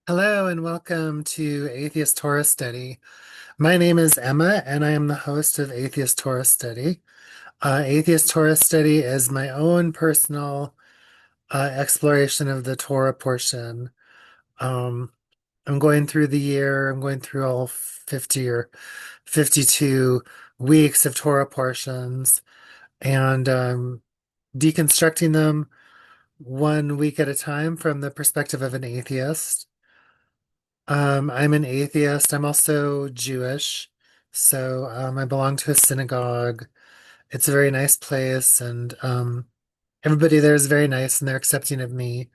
Hello and welcome to Atheist Torah Study. My name is Emma and I am the host of Atheist Torah Study. Atheist Torah Study is my own personal exploration of the Torah portion. Um, I'm going through the year, I'm going through all 50 or 52 weeks of Torah portions and deconstructing them one week at a time from the perspective of an atheist. I'm an atheist. I'm also Jewish. So I belong to a synagogue. It's a very nice place, and everybody there is very nice and they're accepting of me,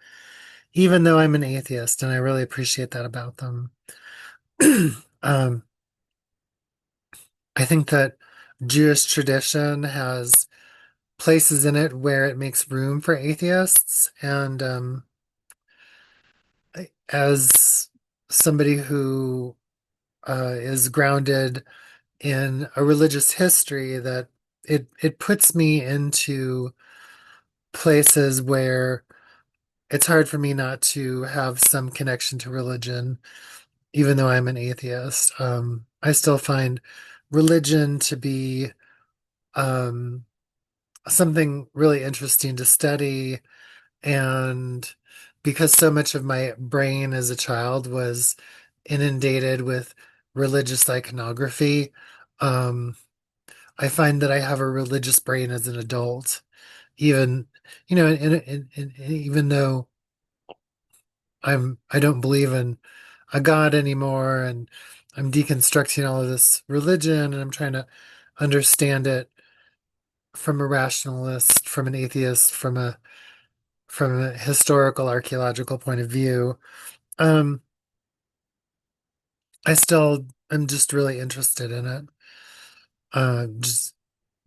even though I'm an atheist, and I really appreciate that about them. Um, I think that Jewish tradition has places in it where it makes room for atheists, and as somebody who is grounded in a religious history that it puts me into places where it's hard for me not to have some connection to religion, even though I'm an atheist. I still find religion to be um, something really interesting to study, and because so much of my brain as a child was inundated with religious iconography, um, I find that I have a religious brain as an adult, even even though I don't believe in a God anymore, and I'm deconstructing all of this religion, and I'm trying to understand it from a rationalist, from an atheist, from a historical archaeological point of view. Um, I still am just really interested in it,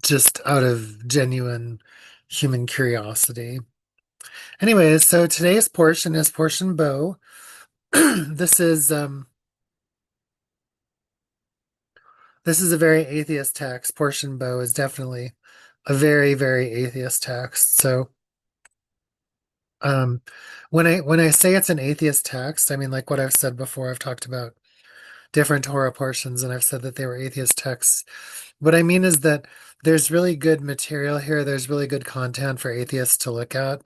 just out of genuine human curiosity. Anyways, so today's portion is portion Bo. This is this is a very atheist text. Portion Bo is definitely a very, very atheist text. So um when I say it's an atheist text, I mean like what I've said before, I've talked about different Torah portions and I've said that they were atheist texts. What I mean is that there's really good material here, there's really good content for atheists to look at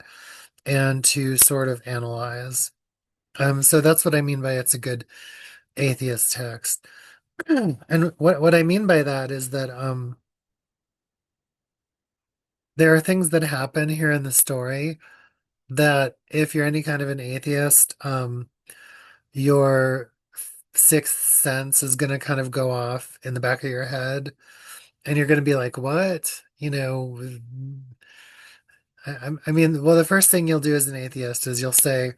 and to sort of analyze. So that's what I mean by it's a good atheist text. And what I mean by that is that there are things that happen here in the story that if you're any kind of an atheist, your sixth sense is going to kind of go off in the back of your head, and you're going to be like, "What?" I mean, well, the first thing you'll do as an atheist is you'll say,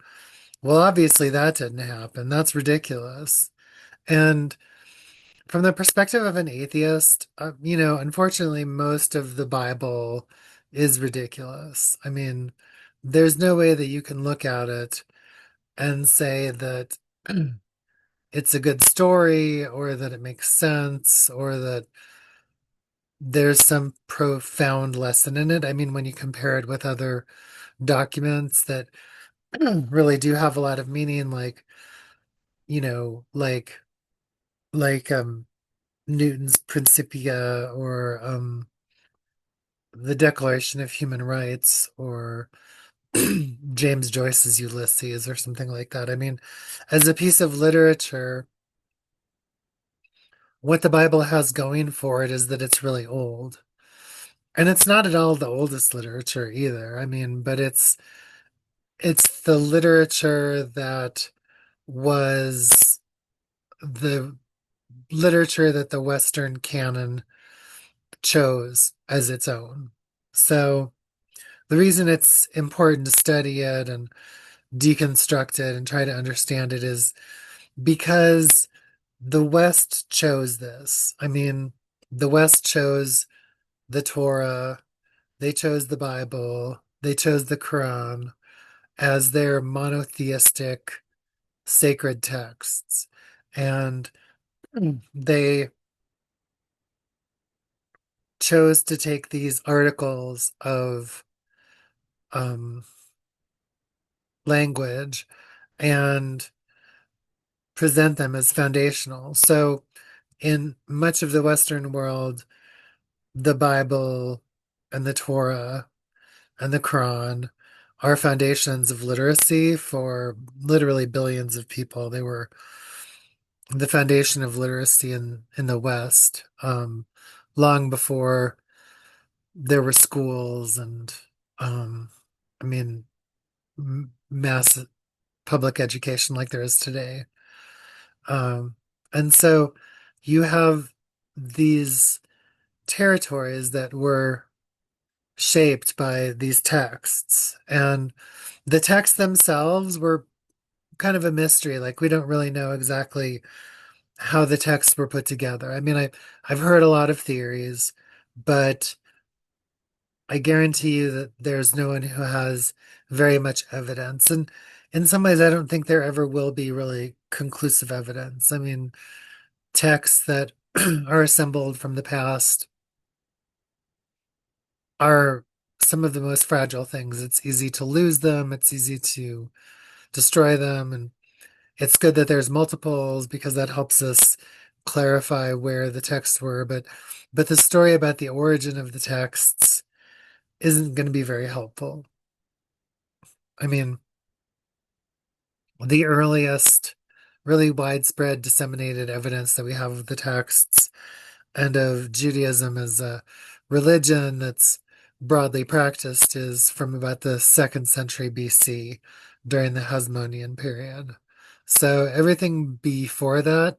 "Well, obviously that didn't happen. That's ridiculous." And from the perspective of an atheist, unfortunately, most of the Bible is ridiculous. I mean, there's no way that you can look at it and say that it's a good story or that it makes sense or that there's some profound lesson in it. I mean, when you compare it with other documents that really do have a lot of meaning, like, you know, like like Newton's Principia or the Declaration of Human Rights or James Joyce's Ulysses or something like that. I mean, as a piece of literature, what the Bible has going for it is that it's really old. And it's not at all the oldest literature either. I mean, but it's the literature that was the literature that the Western canon chose as its own. So the reason it's important to study it and deconstruct it and try to understand it is because the West chose this. I mean, the West chose the Torah, they chose the Bible, they chose the Quran as their monotheistic sacred texts. And they chose to take these articles of um, language and present them as foundational. So in much of the Western world, the Bible and the Torah and the Quran are foundations of literacy for literally billions of people. They were the foundation of literacy in the West, long before there were schools and, um, I mean, mass public education like there is today. Um, and so you have these territories that were shaped by these texts, and the texts themselves were kind of a mystery. Like we don't really know exactly how the texts were put together. I mean, I've heard a lot of theories, but I guarantee you that there's no one who has very much evidence. And in some ways, I don't think there ever will be really conclusive evidence. I mean, texts that are assembled from the past are some of the most fragile things. It's easy to lose them, it's easy to destroy them, and it's good that there's multiples because that helps us clarify where the texts were. But the story about the origin of the texts isn't going to be very helpful. I mean, the earliest really widespread disseminated evidence that we have of the texts and of Judaism as a religion that's broadly practiced is from about the second century BC during the Hasmonean period. So everything before that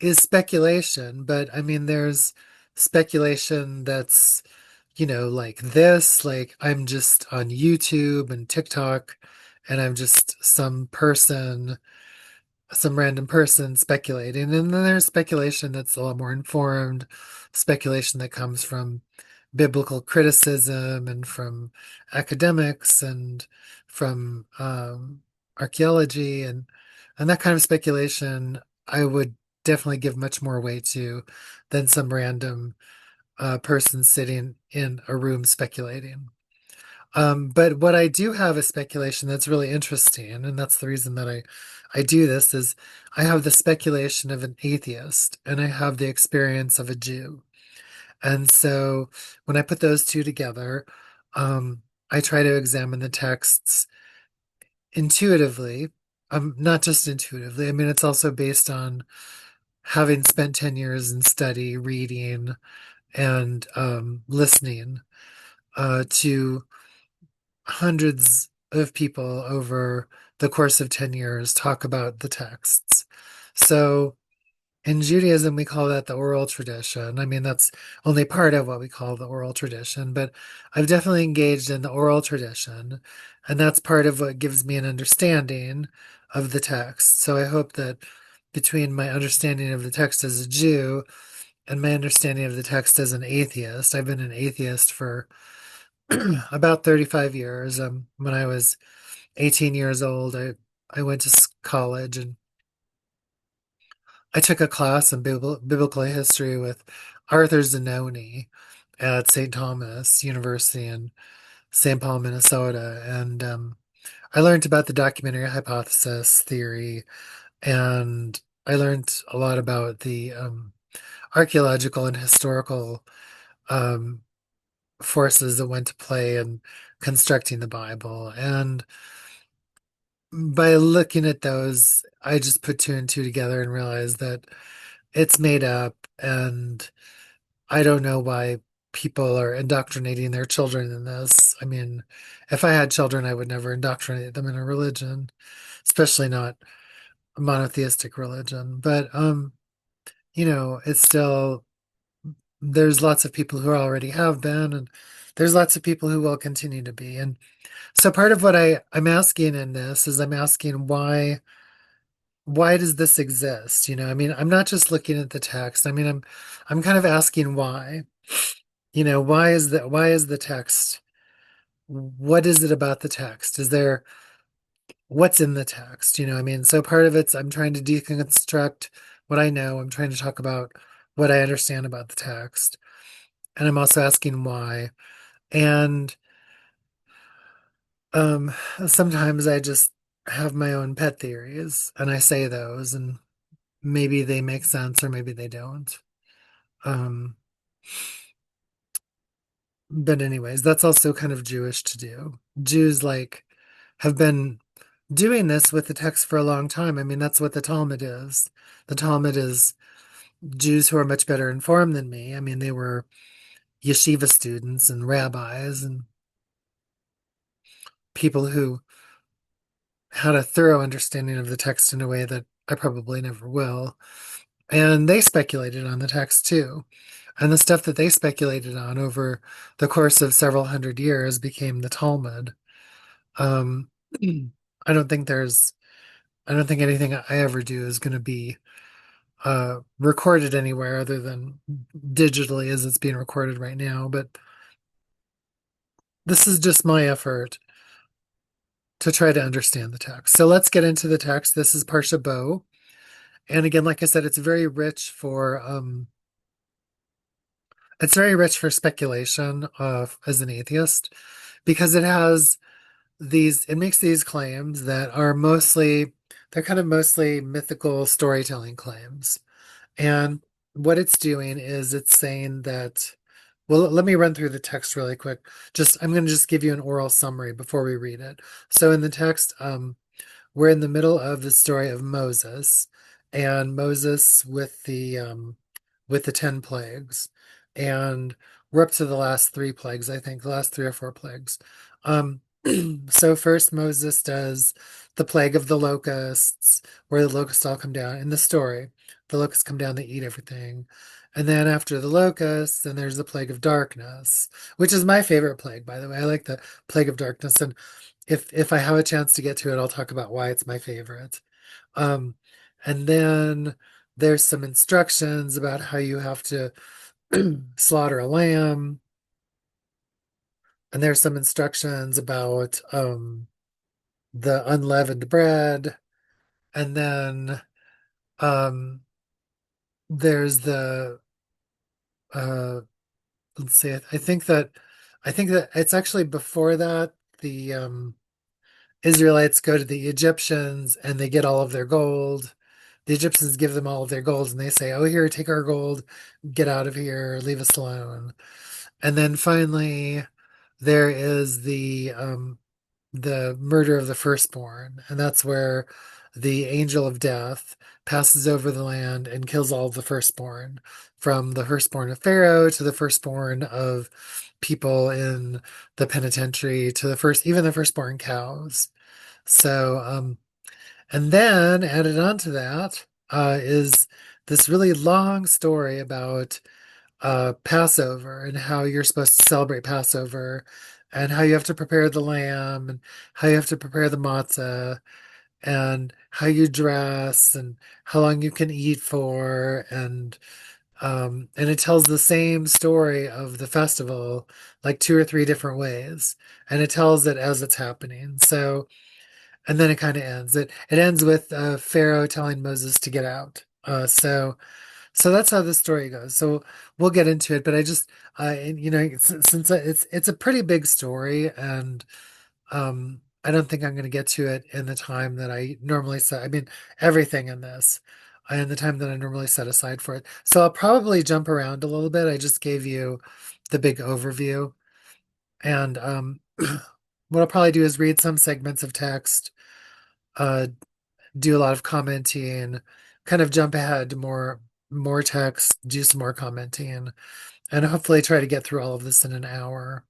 is speculation, but I mean, there's speculation that's, like this, like I'm just on YouTube and TikTok and I'm just some random person speculating. And then there's speculation that's a lot more informed, speculation that comes from biblical criticism and from academics and from archaeology and that kind of speculation I would definitely give much more weight to than some random person sitting in a room speculating. But what I do have is speculation that's really interesting, and that's the reason that I do this is I have the speculation of an atheist and I have the experience of a Jew. And so when I put those two together, I try to examine the texts intuitively. Not just intuitively. I mean, it's also based on having spent 10 years in study, reading, and listening to hundreds of people over the course of 10 years talk about the texts. So in Judaism, we call that the oral tradition. I mean, that's only part of what we call the oral tradition, but I've definitely engaged in the oral tradition, and that's part of what gives me an understanding of the text. So I hope that between my understanding of the text as a Jew and my understanding of the text as an atheist, I've been an atheist for about 35 years. When I was 18 years old, I went to college and I took a class in biblical history with Arthur Zanoni at St. Thomas University in St. Paul, Minnesota. And I learned about the documentary hypothesis theory, and I learned a lot about the archaeological and historical um, forces that went to play in constructing the Bible. And by looking at those, I just put two and two together and realized that it's made up, and I don't know why people are indoctrinating their children in this. I mean, if I had children, I would never indoctrinate them in a religion, especially not a monotheistic religion. But it's still there's lots of people who already have been, and there's lots of people who will continue to be. And so part of what I'm asking in this is I'm asking why does this exist? I mean, I'm not just looking at the text. I mean, I'm kind of asking why. Why is the text? What is it about the text? Is there what's in the text? I mean, so part of it's I'm trying to deconstruct what I know. I'm trying to talk about what I understand about the text. And I'm also asking why. And um sometimes I just have my own pet theories, and I say those, and maybe they make sense or maybe they don't. Um, but anyways, that's also kind of Jewish to do. Jews like have been doing this with the text for a long time. I mean, that's what the Talmud is. The Talmud is Jews who are much better informed than me. I mean, they were yeshiva students and rabbis and people who had a thorough understanding of the text in a way that I probably never will. And they speculated on the text too. And the stuff that they speculated on over the course of several hundred years became the Talmud. Um, I don't think there's, I don't think anything I ever do is going to be recorded anywhere other than digitally as it's being recorded right now. But this is just my effort to try to understand the text. So let's get into the text. This is Parsha Bo. And again, like I said, it's very rich for speculation as an atheist because it makes these claims that are they're kind of mostly mythical storytelling claims. And what it's doing is it's saying that, well, let me run through the text really quick. I'm going to just give you an oral summary before we read it. So in the text, we're in the middle of the story of Moses and Moses with the 10 plagues. And we're up to the last three plagues, I think, the last three or four plagues. Um, so first Moses does the plague of the locusts, where the locusts all come down in the story. The locusts come down, they eat everything. And then after the locusts, then there's the plague of darkness, which is my favorite plague, by the way. I like the plague of darkness. And if I have a chance to get to it, I'll talk about why it's my favorite. Um, and then there's some instructions about how you have to slaughter a lamb, and there's some instructions about the unleavened bread, and then um, there's the uh, let's see, I think that it's actually before that the Israelites go to the Egyptians and they get all of their gold. The Egyptians give them all of their gold and they say, "Oh, here, take our gold, get out of here, leave us alone." And then finally, there is the murder of the firstborn, and that's where the angel of death passes over the land and kills all of the firstborn, from the firstborn of Pharaoh to the firstborn of people in the penitentiary to even the firstborn cows. So, and then added on to that is this really long story about Passover and how you're supposed to celebrate Passover and how you have to prepare the lamb and how you have to prepare the matzah and how you dress and how long you can eat for and it tells the same story of the festival like two or three different ways, and it tells it as it's happening. So and then it kind of ends. It ends with Pharaoh telling Moses to get out. So that's how the story goes. So we'll get into it, but and, since it's a pretty big story, and I don't think I'm going to get to it in the time that I normally set. I mean, everything in this, in the time that I normally set aside for it. So I'll probably jump around a little bit. I just gave you the big overview, and what I'll probably do is read some segments of text, uh, do a lot of commenting, kind of jump ahead to more text, do some more commenting, and hopefully try to get through all of this in an hour.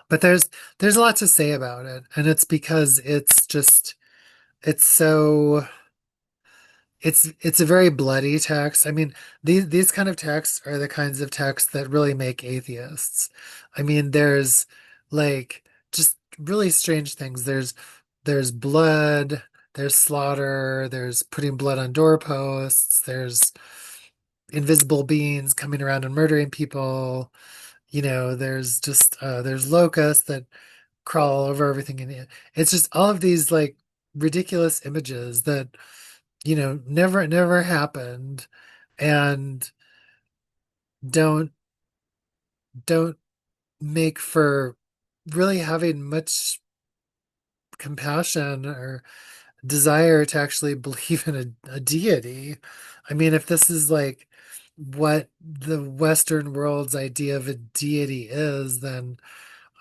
But there's a lot to say about it, and it's because it's so it's a very bloody text. I mean, these kind of texts are the kinds of texts that really make atheists. I mean, there's like just really strange things. There's blood, there's slaughter, there's putting blood on doorposts, there's invisible beings coming around and murdering people. There's locusts that crawl all over everything, and it's just all of these like ridiculous images that never happened and don't don't make for really having much compassion or desire to actually believe in a deity. I mean, if this is like what the Western world's idea of a deity is, then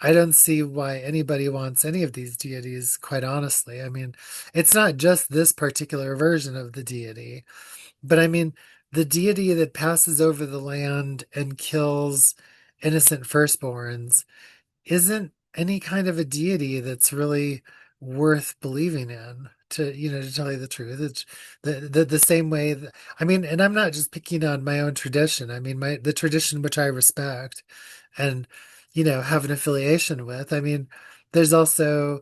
I don't see why anybody wants any of these deities, quite honestly. I mean, it's not just this particular version of the deity, but I mean, the deity that passes over the land and kills innocent firstborns isn't any kind of a deity that's really worth believing in, to tell you the truth. It's the same way that, I mean, and I'm not just picking on my own tradition. I mean, the tradition which I respect and have an affiliation with. I mean, there's also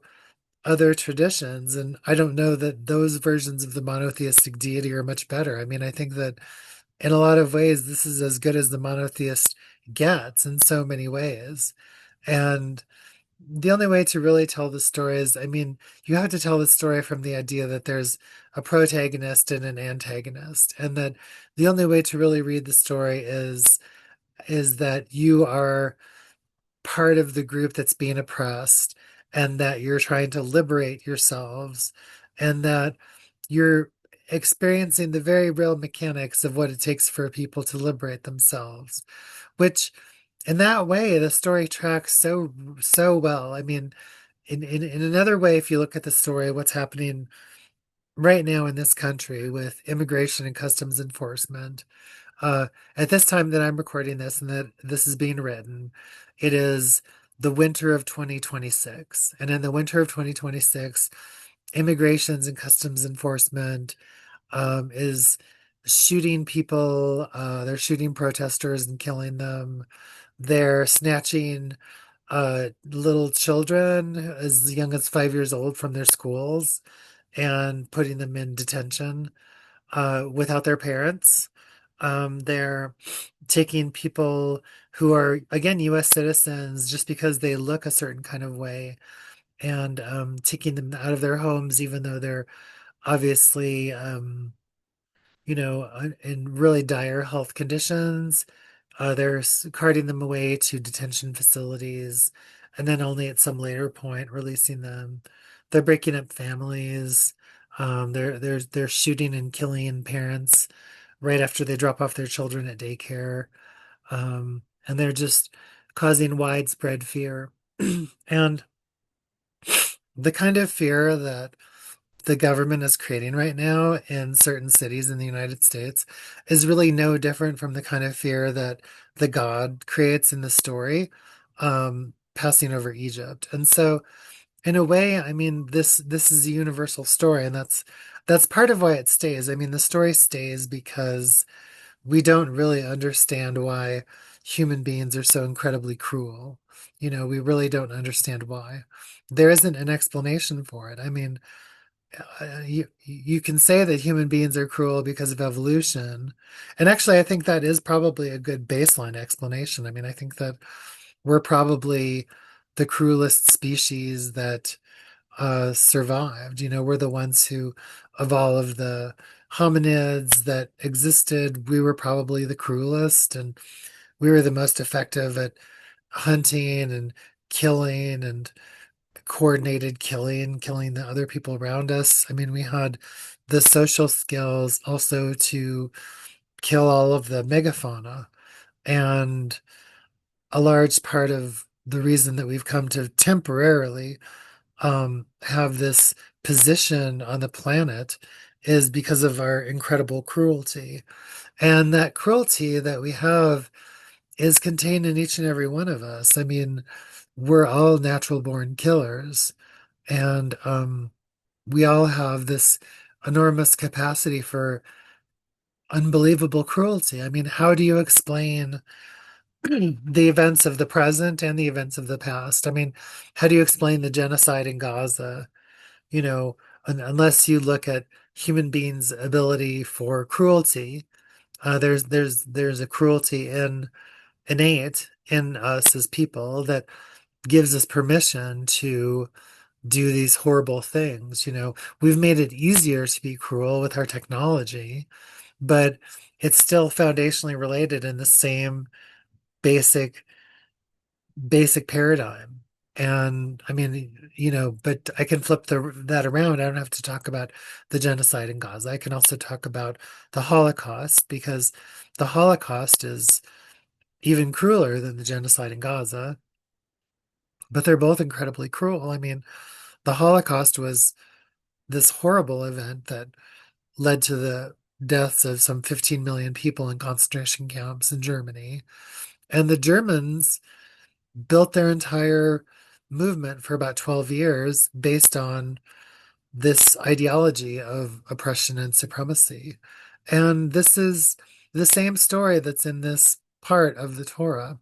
other traditions, and I don't know that those versions of the monotheistic deity are much better. I mean, I think that in a lot of ways this is as good as the monotheist gets in so many ways. And the only way to really tell the story is, I mean, you have to tell the story from the idea that there's a protagonist and an antagonist, and that the only way to really read the story is that you are part of the group that's being oppressed, and that you're trying to liberate yourselves, and that you're experiencing the very real mechanics of what it takes for people to liberate themselves, which in that way the story tracks so well. I mean, in another way, if you look at the story, what's happening right now in this country with immigration and customs enforcement, uh, at this time that I'm recording this and that this is being written, it is the winter of 2026. And in the winter of 2026, immigrations and customs enforcement is shooting people. They're shooting protesters and killing them. They're snatching little children as young as 5 years old from their schools and putting them in detention without their parents. They're taking people who are, again, US citizens just because they look a certain kind of way, and taking them out of their homes, even though they're obviously, in really dire health conditions. They're carting them away to detention facilities, and then only at some later point releasing them. They're breaking up families. They're shooting and killing parents right after they drop off their children at daycare. And they're just causing widespread fear. And the kind of fear that the government is creating right now in certain cities in the United States is really no different from the kind of fear that the God creates in the story, passing over Egypt. And so, in a way, I mean, this is a universal story, and that's part of why it stays. I mean, the story stays because we don't really understand why human beings are so incredibly cruel. We really don't understand why. There isn't an explanation for it. I mean, you can say that human beings are cruel because of evolution. And actually, I think that is probably a good baseline explanation. I mean, I think that we're probably the cruelest species that survived. We're the ones who, of all of the hominids that existed, we were probably the cruelest, and we were the most effective at hunting and killing and coordinated killing the other people around us. I mean, we had the social skills also to kill all of the megafauna. And a large part of the reason that we've come to temporarily have this position on the planet is because of our incredible cruelty. And that cruelty that we have is contained in each and every one of us. I mean, we're all natural born killers, and we all have this enormous capacity for unbelievable cruelty. I mean, how do you explain the events of the present and the events of the past? I mean, how do you explain the genocide in Gaza? Unless you look at human beings' ability for cruelty, there's a cruelty innate in us as people that gives us permission to do these horrible things. We've made it easier to be cruel with our technology, but it's still foundationally related in the same basic basic paradigm. And I mean, but I can flip that around. I don't have to talk about the genocide in Gaza. I can also talk about the Holocaust because the Holocaust is even crueler than the genocide in Gaza, but they're both incredibly cruel. I mean, the Holocaust was this horrible event that led to the deaths of some 15 million people in concentration camps in Germany. And the Germans built their entire movement for about 12 years based on this ideology of oppression and supremacy. And this is the same story that's in this part of the Torah.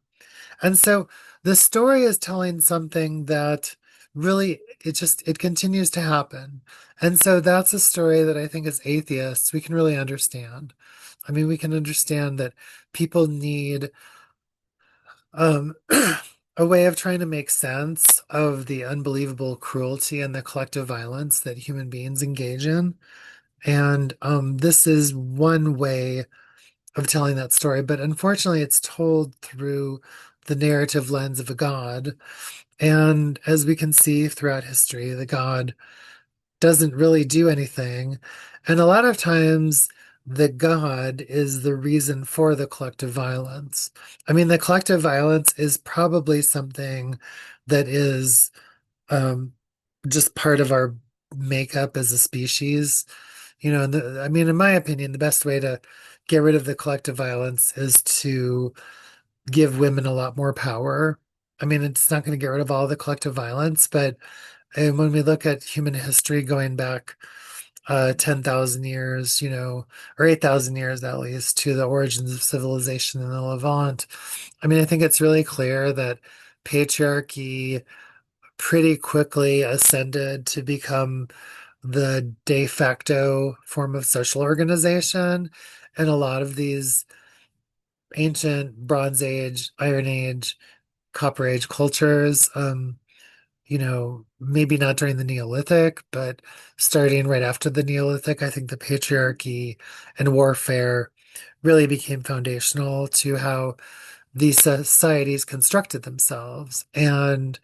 And so the story is telling something that really it continues to happen. And so that's a story that I think as atheists we can really understand. I mean, we can understand that people need um a way of trying to make sense of the unbelievable cruelty and the collective violence that human beings engage in. And this is one way of telling that story, but unfortunately, it's told through the narrative lens of a god. And as we can see throughout history, the god doesn't really do anything. And a lot of times, the god is the reason for the collective violence. I mean, the collective violence is probably something that is um, just part of our makeup as a species. I mean, in my opinion, the best way to get rid of the collective violence is to give women a lot more power. I mean, it's not going to get rid of all the collective violence, but when we look at human history going back 10,000 years, or 8,000 years at least, to the origins of civilization in the Levant, I mean, I think it's really clear that patriarchy pretty quickly ascended to become the de facto form of social organization. And a lot of these ancient Bronze Age, Iron Age, Copper Age cultures, maybe not during the Neolithic, but starting right after the Neolithic, I think the patriarchy and warfare really became foundational to how these societies constructed themselves. And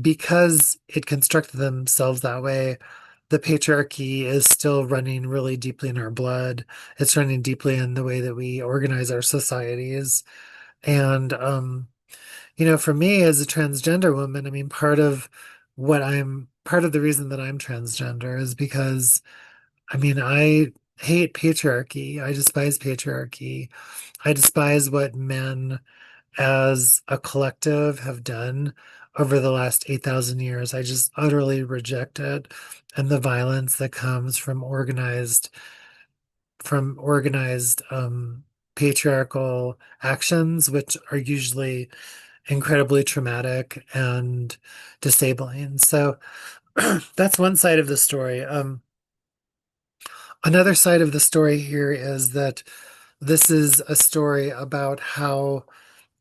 because it constructed themselves that way, the patriarchy is still running really deeply in our blood. It's running deeply in the way that we organize our societies. And, for me as a transgender woman, I mean, part of the reason that I'm transgender is because, I mean, I hate patriarchy. I despise patriarchy. I despise what men as a collective have done over the last 8,000 years. I just utterly reject it and the violence that comes from organized patriarchal actions, which are usually incredibly traumatic and disabling. So that's one side of the story. Another side of the story here is that this is a story about how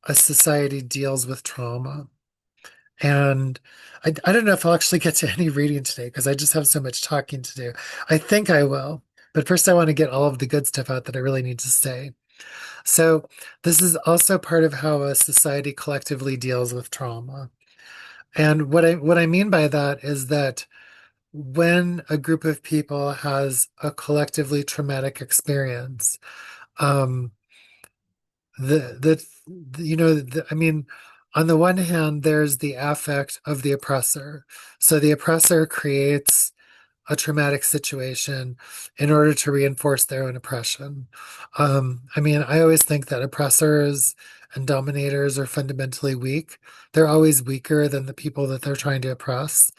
a society deals with trauma. And I don't know if I'll actually get to any reading today because I just have so much talking to do. I think I will. But first, I want to get all of the good stuff out that I really need to say. So, this is also part of how a society collectively deals with trauma. And what I mean by that is that when a group of people has a collectively traumatic experience, um, I mean, on the one hand, there's the affect of the oppressor. So the oppressor creates a traumatic situation in order to reinforce their own oppression. I mean, I always think that oppressors and dominators are fundamentally weak. They're always weaker than the people that they're trying to oppress.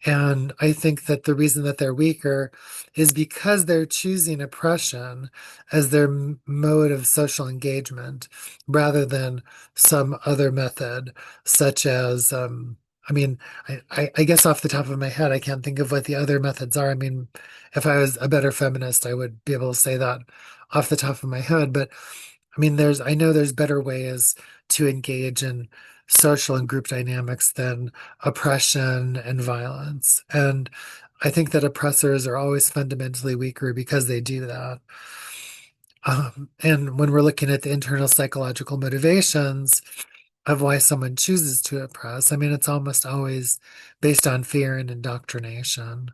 And I think that the reason that they're weaker is because they're choosing oppression as their mode of social engagement rather than some other method, such as, I mean, I guess off the top of my head, I can't think of what the other methods are. I mean, if I was a better feminist, I would be able to say that off the top of my head. But I mean, I know there's better ways to engage in social and group dynamics than oppression and violence. And I think that oppressors are always fundamentally weaker because they do that. And when we're looking at the internal psychological motivations, of why someone chooses to oppress. I mean, it's almost always based on fear and indoctrination.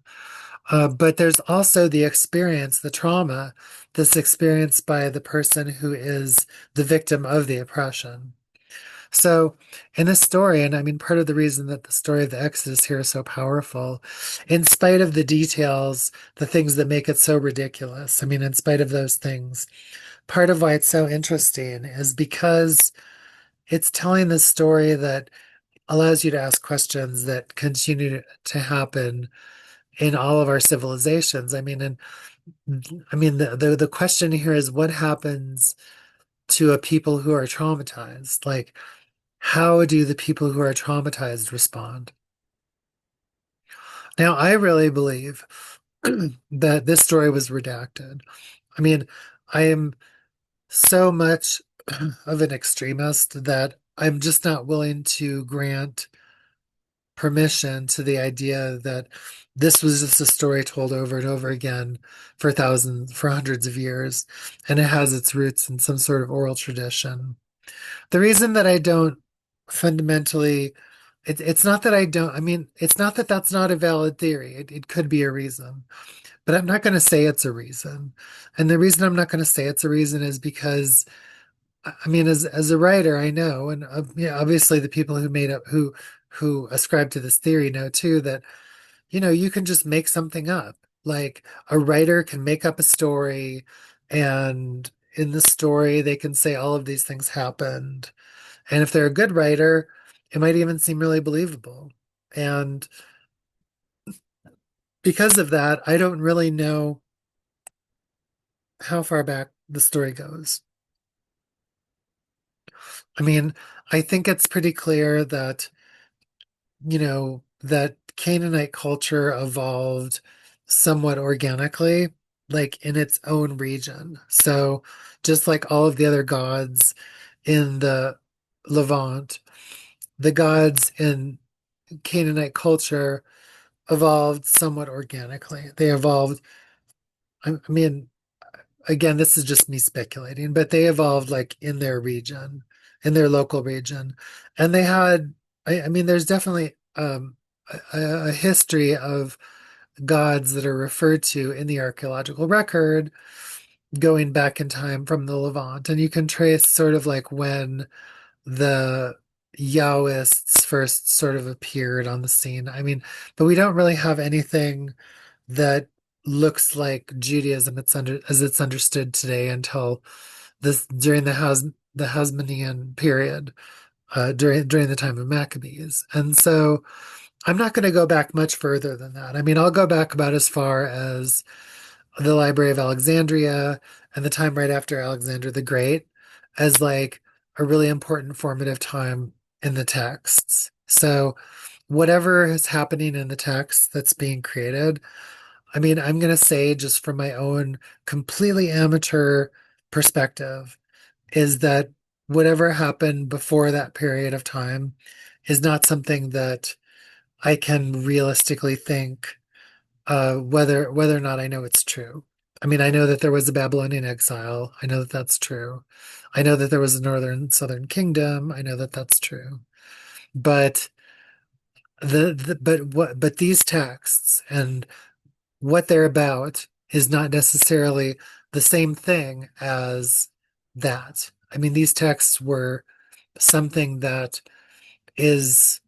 But there's also the experience, the trauma that's experienced by the person who is the victim of the oppression. So, in this story, and I mean, part of the reason that the story of the Exodus here is so powerful, in spite of the details, the things that make it so ridiculous, I mean, in spite of those things, part of why it's so interesting is because it's telling this story that allows you to ask questions that continue to happen in all of our civilizations. The question here is what happens to a people who are traumatized? Like, how do the people who are traumatized respond? Now, I really believe that this story was redacted. I mean, I am so much of an extremist that I'm just not willing to grant permission to the idea that this was just a story told over and over again for thousands, for hundreds of years, and it has its roots in some sort of oral tradition. The reason that I don't fundamentally, it's not that I don't, I mean, it's not that that's not a valid theory. It could be a reason, but I'm not going to say it's a reason. And the reason I'm not going to say it's a reason is because I mean, as a writer, I know, and yeah, obviously the people who made up who ascribe to this theory know too that you can just make something up. Like a writer can make up a story, and in the story they can say all of these things happened. And if they're a good writer, it might even seem really believable. And because of that, I don't really know how far back the story goes. I mean, I think it's pretty clear that that Canaanite culture evolved somewhat organically, like in its own region. So just like all of the other gods in the Levant, the gods in Canaanite culture evolved somewhat organically. They evolved, I mean, again, this is just me speculating, but they evolved like in their region, in their local region. And they had, I mean, there's definitely a history of gods that are referred to in the archaeological record going back in time from the Levant. And you can trace sort of like when the Yahwists first sort of appeared on the scene. I mean, but we don't really have anything that looks like Judaism as it's understood today until this during the Hasmonean period, during the time of Maccabees. And so I'm not going to go back much further than that. I mean, I'll go back about as far as the Library of Alexandria and the time right after Alexander the Great as like a really important formative time in the texts. So whatever is happening in the text that's being created, I mean, I'm going to say just from my own completely amateur perspective is that whatever happened before that period of time is not something that I can realistically think whether or not I know it's true. I mean, I know that there was a Babylonian exile. I know that that's true. I know that there was a northern southern kingdom. I know that that's true. But but these texts and what they're about is not necessarily the same thing as that. I mean, these texts were something that is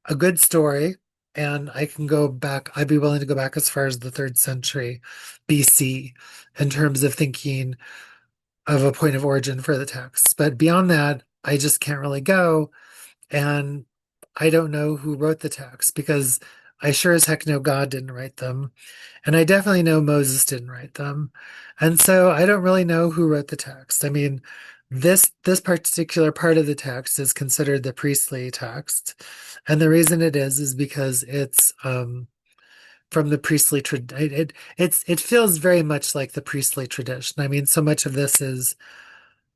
a good story, and I'd be willing to go back as far as the third century BC in terms of thinking of a point of origin for the text. But beyond that, I just can't really go. And I don't know who wrote the text because I sure as heck know God didn't write them. And I definitely know Moses didn't write them. And so I don't really know who wrote the text. I mean, this particular part of the text is considered the priestly text. And the reason it is because it's from the priestly it feels very much like the priestly tradition. I mean, so much of this is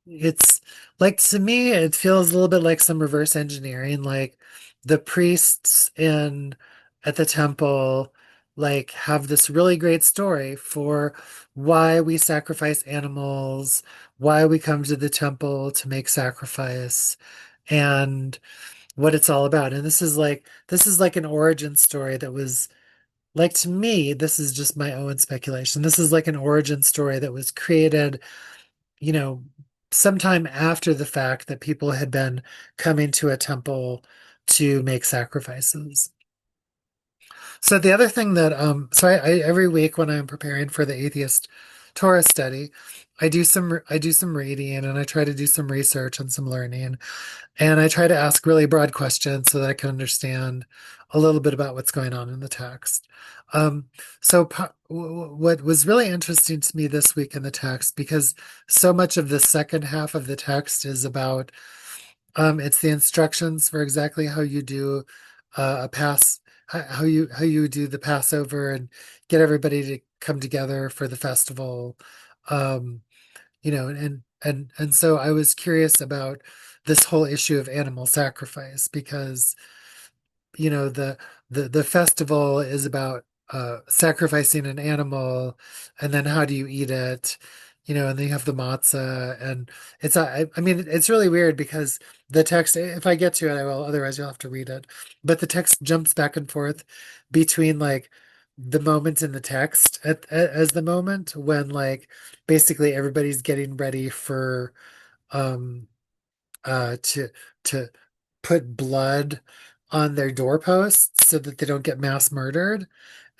it's like to me, it feels a little bit like some reverse engineering, like the priests in at the temple. like have this really great story for why we sacrifice animals, why we come to the temple to make sacrifice, and what it's all about. And this is like an origin story that was like, to me, this is just my own speculation. This is like an origin story that was created, you know, sometime after the fact that people had been coming to a temple to make sacrifices. So the other thing that I every week when I'm preparing for the atheist Torah study, I do some reading and I try to do some research and some learning, and I try to ask really broad questions so that I can understand a little bit about what's going on in the text. Um, what was really interesting to me this week in the text, because so much of the second half of the text is about it's the instructions for exactly how you do a pass, how you do the Passover and get everybody to come together for the festival. Um, and so I was curious about this whole issue of animal sacrifice, because the festival is about sacrificing an animal, and then how do you eat it, and then you have the matzah, and I mean, it's really weird because the text, if I get to it I will, otherwise you'll have to read it, but the text jumps back and forth between like the moment in the text as the moment when like basically everybody's getting ready for um to to put blood on their doorposts so that they don't get mass murdered.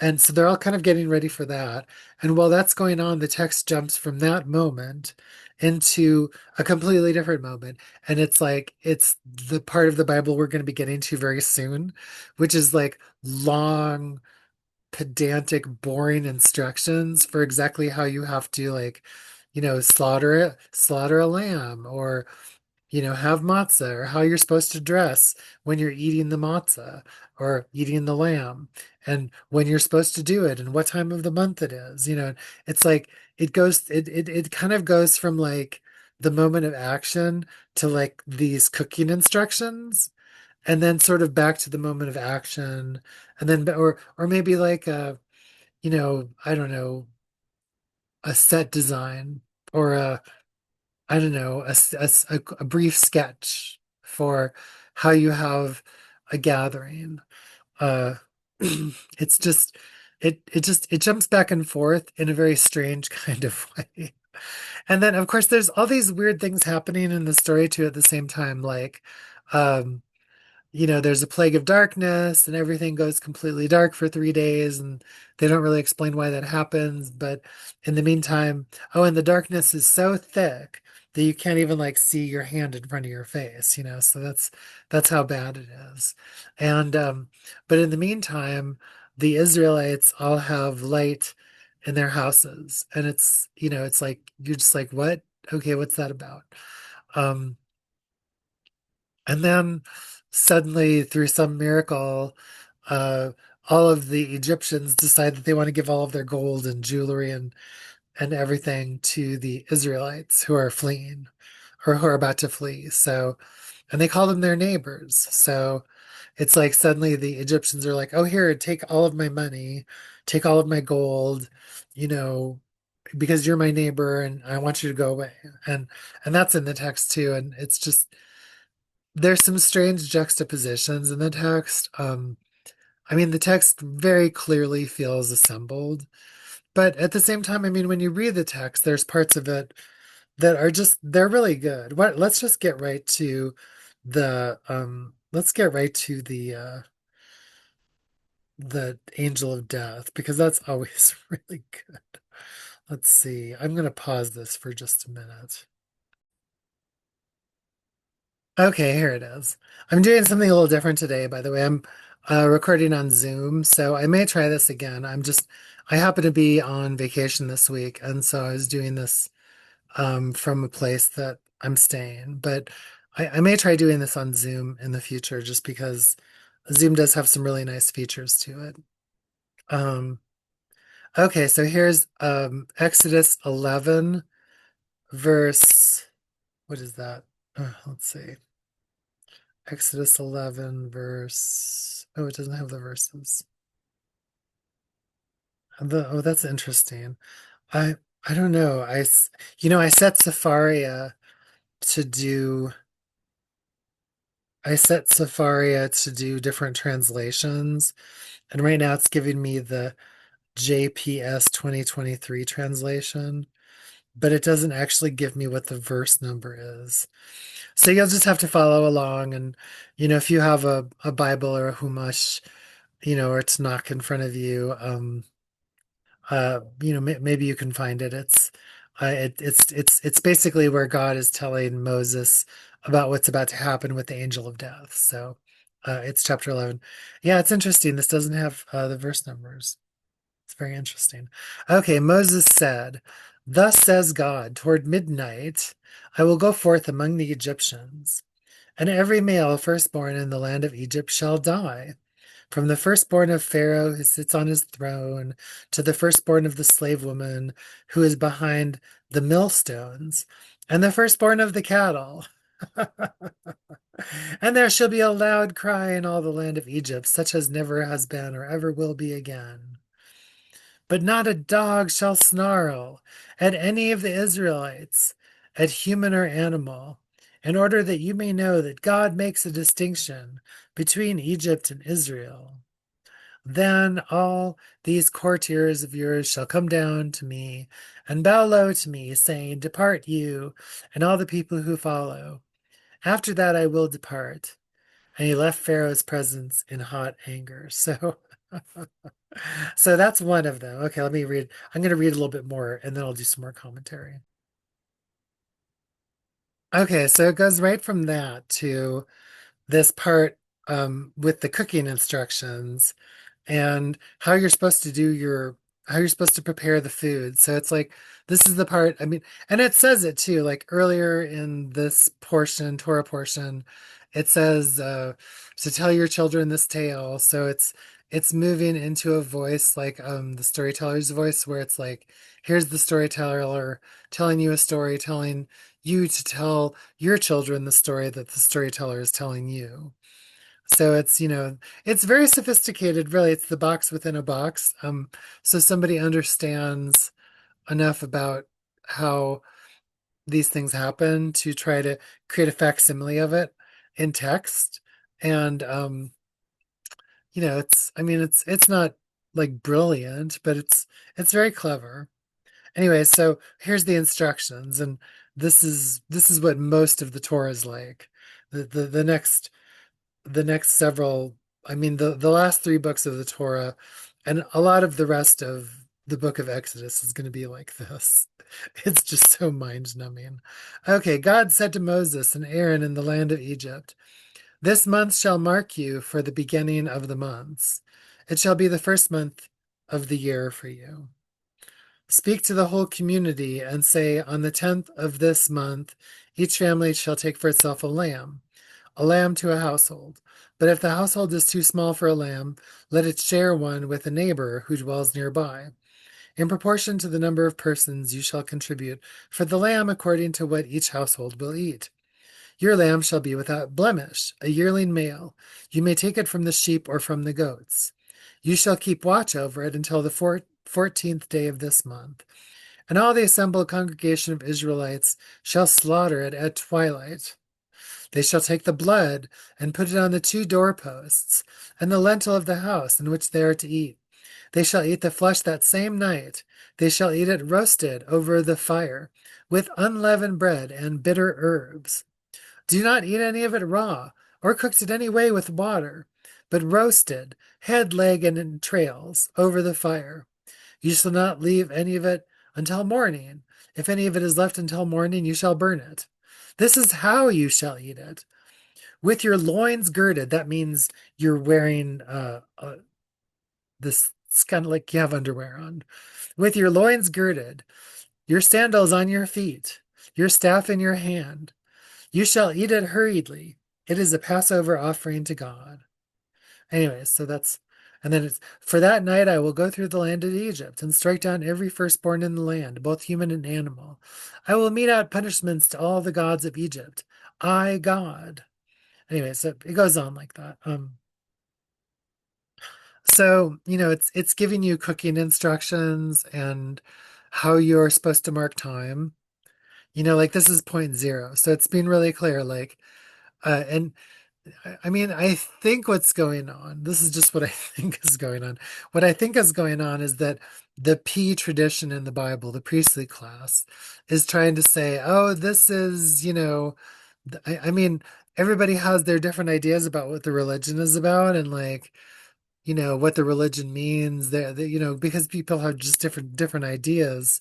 And so they're all kind of getting ready for that. And while that's going on, the text jumps from that moment into a completely different moment. And it's like it's the part of the Bible we're going to be getting to very soon, which is like long, pedantic, boring instructions for exactly how you have to, like, slaughter a lamb, or have matzah, or how you're supposed to dress when you're eating the matzah or eating the lamb, and when you're supposed to do it and what time of the month it is. It's like it kind of goes from like the moment of action to like these cooking instructions, and then sort of back to the moment of action, and then or maybe like I don't know, a set design, or I don't know, a brief sketch for how you have a gathering. Uh, it's just, it jumps back and forth in a very strange kind of way. And then, of course, there's all these weird things happening in the story too at the same time. Like, um, there's a plague of darkness and everything goes completely dark for 3 days, and they don't really explain why that happens. But in the meantime, oh, and the darkness is so thick that you can't even like see your hand in front of your face, so that's how bad it is. And but in the meantime, the Israelites all have light in their houses, and it's like you're just like, what? Okay, what's that about? Um, and then suddenly, through some miracle, uh, all of the Egyptians decide that they want to give all of their gold and jewelry and everything to the Israelites who are fleeing, or who are about to flee. So, and they call them their neighbors. So it's like suddenly the Egyptians are like, "Oh, here, take all of my money, take all of my gold, you know, because you're my neighbor and I want you to go away." And that's in the text too. And it's just, there's some strange juxtapositions in the text. I mean, the text very clearly feels assembled, but at the same time, I mean, when you read the text, there's parts of it that are just, they're really good. Let's just get right to let's get right to the angel of death, because that's always really good. Let's see. I'm going to pause this for just a minute. Okay, here it is. I'm doing something a little different today, by the way. I'm recording on Zoom, so I may try this again. I happen to be on vacation this week, and so I was doing this from a place that I'm staying. But I may try doing this on Zoom in the future, just because Zoom does have some really nice features to it. Um, okay, so here's Exodus 11, verse, what is that? Let's see. Exodus 11, verse. Oh, it doesn't have the verses. Oh, that's interesting. I I don't know. I set Safaria to do I set Safaria to do different translations, and right now it's giving me the JPS 2023 translation, but it doesn't actually give me what the verse number is. So you'll just have to follow along, and if you have a Bible or a Humash, or it's Tanakh in front of you, maybe you can find it. It's basically where God is telling Moses about what's about to happen with the angel of death. So it's chapter 11. Yeah, it's interesting. This doesn't have the verse numbers. It's very interesting. Okay, Moses said, "Thus says God, toward midnight I will go forth among the Egyptians, and every male firstborn in the land of Egypt shall die. From the firstborn of Pharaoh who sits on his throne to the firstborn of the slave woman who is behind the millstones, and the firstborn of the cattle. And there shall be a loud cry in all the land of Egypt, such as never has been or ever will be again. But not a dog shall snarl at any of the Israelites, at human or animal, in order that you may know that God makes a distinction between Egypt and Israel. Then all these courtiers of yours shall come down to me and bow low to me, saying, Depart you, and all the people who follow. After that I will depart. And he left Pharaoh's presence in hot anger. So that's one of them. Okay, let me read. I'm going to read a little bit more and then I'll do some more commentary. Okay, so it goes right from that to this part with the cooking instructions and how you're supposed to prepare the food. So it's like this is the part, I mean, and it says it too, like earlier in this portion, Torah portion, it says to tell your children this tale. So it's moving into a voice like the storyteller's voice where it's like here's the storyteller telling you a story, telling you to tell your children the story that the storyteller is telling you. So it's very sophisticated, really. It's the box within a box. So somebody understands enough about how these things happen to try to create a facsimile of it in text. And I mean, it's not like brilliant, but it's very clever. Anyway, so here's the instructions, and this is what most of the Torah is like. The next several, I mean, the last three books of the Torah and a lot of the rest of the book of Exodus is going to be like this. It's just so mind-numbing. Okay, God said to Moses and Aaron in the land of Egypt, This month shall mark you for the beginning of the months. It shall be the first month of the year for you. Speak to the whole community and say, On the 10th of this month, each family shall take for itself a lamb to a household. But if the household is too small for a lamb, let it share one with a neighbor who dwells nearby. In proportion to the number of persons, you shall contribute for the lamb according to what each household will eat. Your lamb shall be without blemish, a yearling male. You may take it from the sheep or from the goats. You shall keep watch over it until the 14th day of this month. And all the assembled congregation of Israelites shall slaughter it at twilight. They shall take the blood and put it on the two doorposts and the lintel of the house in which they are to eat. They shall eat the flesh that same night. They shall eat it roasted over the fire with unleavened bread and bitter herbs. Do not eat any of it raw or cooked in any way with water, but roasted, head, leg, and entrails over the fire. You shall not leave any of it until morning. If any of it is left until morning, you shall burn it. This is how you shall eat it. With your loins girded, that means you're wearing this, it's kind of like you have underwear on. With your loins girded, your sandals on your feet, your staff in your hand, you shall eat it hurriedly. It is a Passover offering to God. Anyways, and then it's, for that night I will go through the land of Egypt and strike down every firstborn in the land, both human and animal. I will mete out punishments to all the gods of Egypt. I, God. Anyway, so it goes on like that. So, it's giving you cooking instructions and how you're supposed to mark time. Like this is point zero. So it's been really clear, like, and I mean, I think what's going on, this is just what I think is going on. What I think is going on is that the P tradition in the Bible, the priestly class, is trying to say, oh, this is, I mean, everybody has their different ideas about what the religion is about and like, what the religion means there, because people have just different ideas.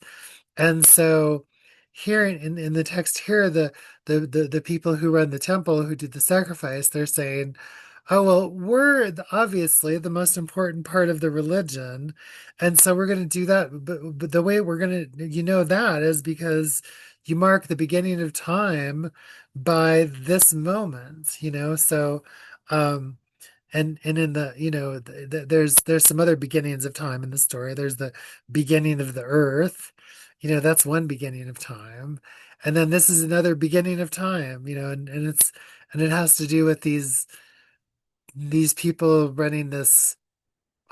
And so here in the text here, the people who run the temple who did the sacrifice, they're saying, oh, well, we're obviously the most important part of the religion. And so we're going to do that. But the way we're going to, that is because you mark the beginning of time by this moment, so, um, and in the there's some other beginnings of time in the story. There's the beginning of the earth, that's one beginning of time, and then this is another beginning of time, and it has to do with these people running this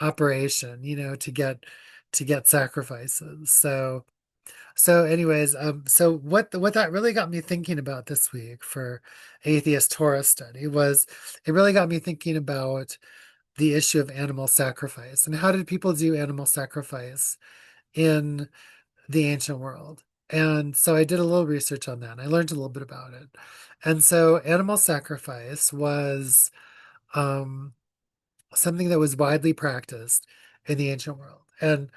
operation, to get sacrifices. So anyways, so what that really got me thinking about this week for Atheist Torah study was it really got me thinking about the issue of animal sacrifice and how did people do animal sacrifice in the ancient world. And so I did a little research on that and I learned a little bit about it. And so animal sacrifice was um, something that was widely practiced in the ancient world. And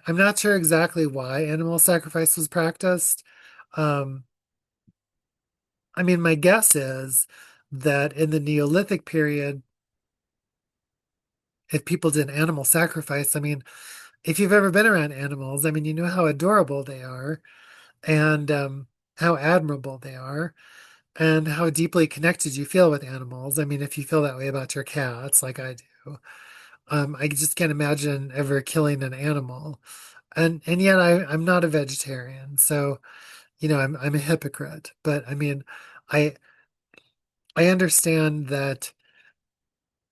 I'm not sure exactly why animal sacrifice was practiced. Um, I mean, my guess is that in the Neolithic period, if people did animal sacrifice, I mean, if you've ever been around animals, I mean, you know how adorable they are and how admirable they are and how deeply connected you feel with animals. I mean, if you feel that way about your cats, like I do, I just can't imagine ever killing an animal. And yet I'm not a vegetarian, so I'm a hypocrite. But I mean, I I understand that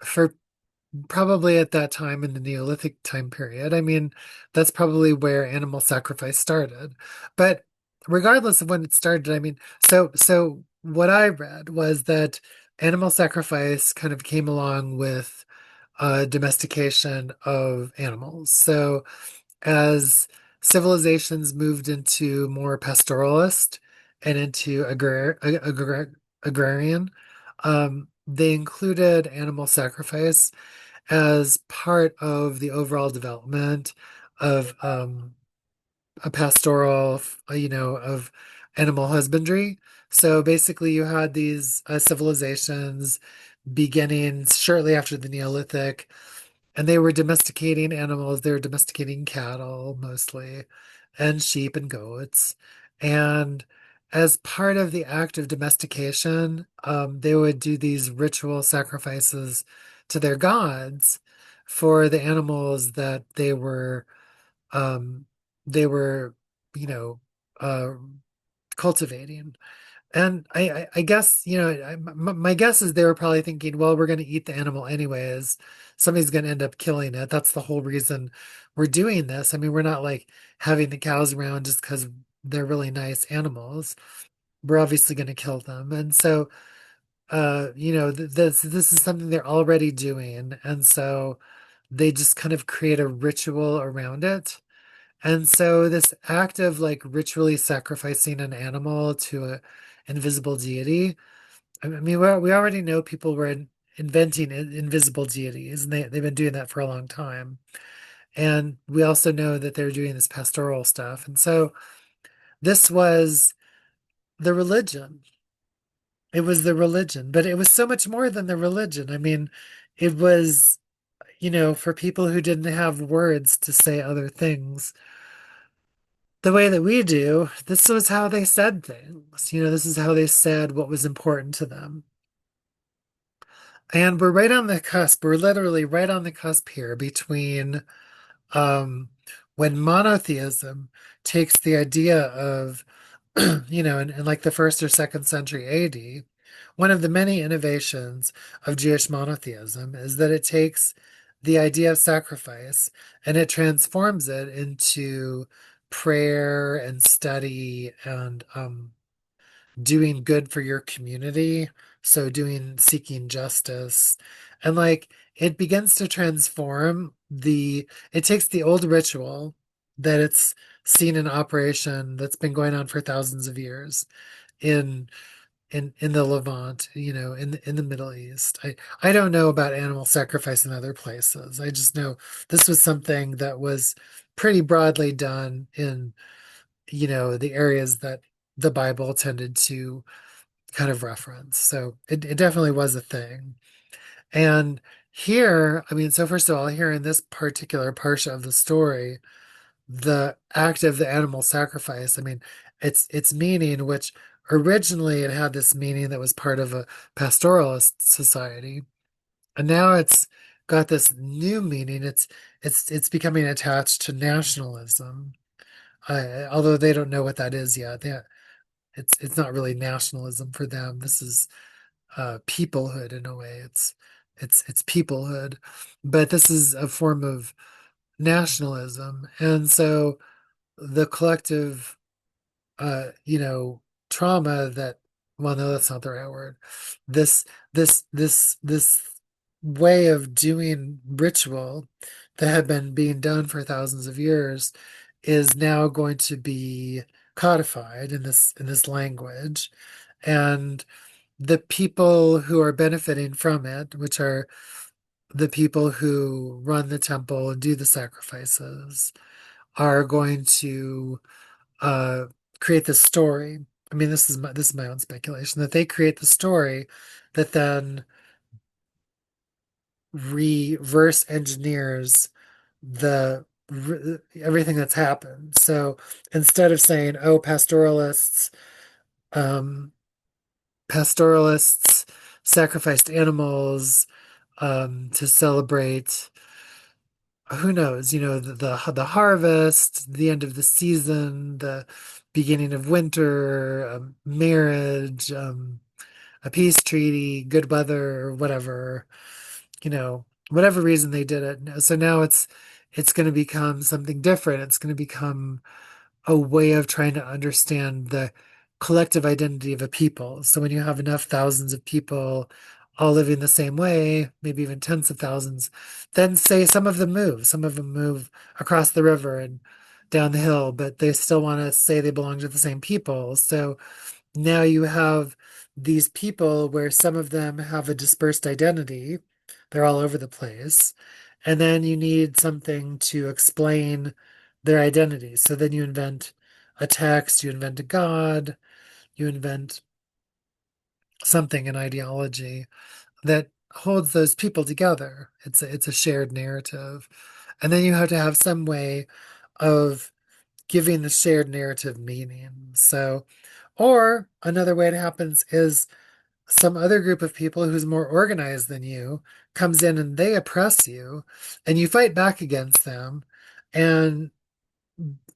for probably at that time in the Neolithic time period. I mean, that's probably where animal sacrifice started. But regardless of when it started, I mean, so what I read was that animal sacrifice kind of came along with domestication of animals. So as civilizations moved into more pastoralist and into agrarian, they included animal sacrifice as part of the overall development of a pastoral, of animal husbandry. So basically, you had these civilizations beginning shortly after the Neolithic, and they were domesticating animals. They were domesticating cattle mostly, and sheep and goats. And as part of the act of domestication, they would do these ritual sacrifices to their gods for the animals that um, they were, you know, uh, cultivating. And I guess, my guess is they were probably thinking, well, we're going to eat the animal anyways. Somebody's going to end up killing it. That's the whole reason we're doing this. I mean, we're not like having the cows around just because they're really nice animals. We're obviously going to kill them. And so, this is something they're already doing. And so they just kind of create a ritual around it. And so this act of like ritually sacrificing an animal to a invisible deity, I mean, we already know people were inventing invisible deities, and they've been doing that for a long time. And we also know that they're doing this pastoral stuff. And so this was the religion. It was the religion, but it was so much more than the religion. I mean, it was, for people who didn't have words to say other things the way that we do, this was how they said things. This is how they said what was important to them. And we're right on the cusp. We're literally right on the cusp here between um, when monotheism takes the idea of, in like the first or second century AD, one of the many innovations of Jewish monotheism is that it takes the idea of sacrifice, and it transforms it into prayer and study and doing good for your community. So seeking justice. And like it begins to transform it takes the old ritual that it's seen in operation that's been going on for thousands of years in in the Levant, in the Middle East. I don't know about animal sacrifice in other places. I just know this was something that was pretty broadly done in, the areas that the Bible tended to kind of reference. So it definitely was a thing. And here, I mean, so first of all, here in this particular parsha of the story, the act of the animal sacrifice, I mean, its meaning, which originally it had this meaning that was part of a pastoralist society, and now it's got this new meaning. It's becoming attached to nationalism. Although they don't know what that is yet. It's not really nationalism for them. This is peoplehood in a way. It's peoplehood, but this is a form of nationalism, and so the collective, trauma that, well, no, that's not the right word. This this way of doing ritual that had been being done for thousands of years is now going to be codified in this language, and the people who are benefiting from it, which are the people who run the temple and do the sacrifices, are going to uh, create this story. I mean, this is my own speculation that they create the story that then reverse engineers the everything that's happened. So instead of saying, "Oh, um, pastoralists sacrificed animals to celebrate, who knows, the harvest, the end of the season, the beginning of winter, marriage, a peace treaty, good weather, or whatever, whatever reason they did it. So now it's going to become something different. It's going to become a way of trying to understand the collective identity of a people. So when you have enough thousands of people all living the same way, maybe even tens of thousands, then say some of them move across the river and down the hill, but they still want to say they belong to the same people. So now you have these people where some of them have a dispersed identity. They're all over the place. And then you need something to explain their identity. So then you invent a text, you invent a god, you invent something, an ideology that holds those people together. It's a shared narrative. And then you have to have some way of giving the shared narrative meaning. So, or another way it happens is some other group of people who's more organized than you comes in and they oppress you, and you fight back against them. And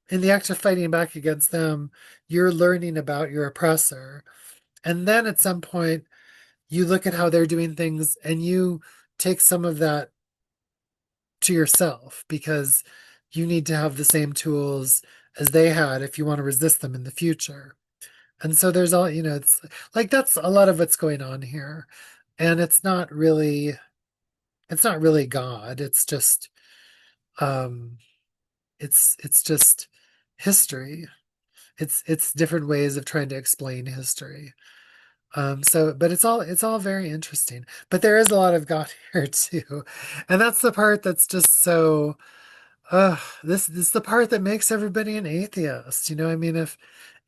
in the act of fighting back against them, you're learning about your oppressor. And then at some point, you look at how they're doing things and you take some of that to yourself because you need to have the same tools as they had if you want to resist them in the future. And so there's all, it's like that's a lot of what's going on here. And it's not really God. Um it's just history. It's different ways of trying to explain history. But it's all very interesting. But there is a lot of God here too. And that's the part that's just so this is the part that makes everybody an atheist. I mean,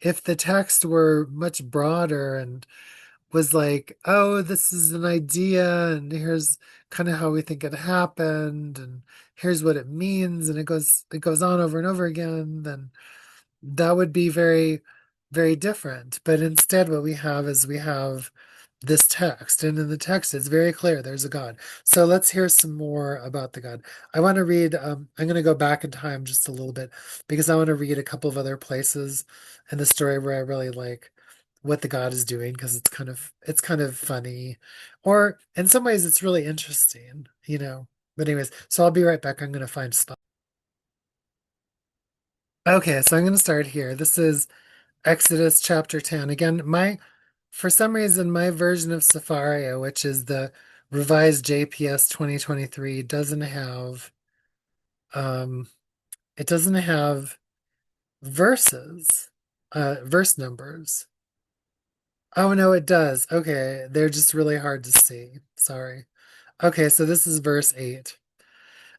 if the text were much broader and was like, oh, this is an idea, and here's kind of how we think it happened, and here's what it means, and it goes on over and over again, then that would be very, very different. But instead, what we have this text, and in the text, it's very clear there's a God. So let's hear some more about the God. I want to read, I'm going to go back in time just a little bit because I want to read a couple of other places in the story where I really like what the God is doing because it's kind of funny, or in some ways it's really interesting. But anyways, so I'll be right back. I'm going to find a spot. Okay, so I'm going to start here. This is Exodus chapter 10. Again, for some reason, my version of Safaria, which is the revised JPS 2023, um, it doesn't have verses, verse numbers. Oh no, it does. Okay, they're just really hard to see. Sorry. Okay, so this is verse 8.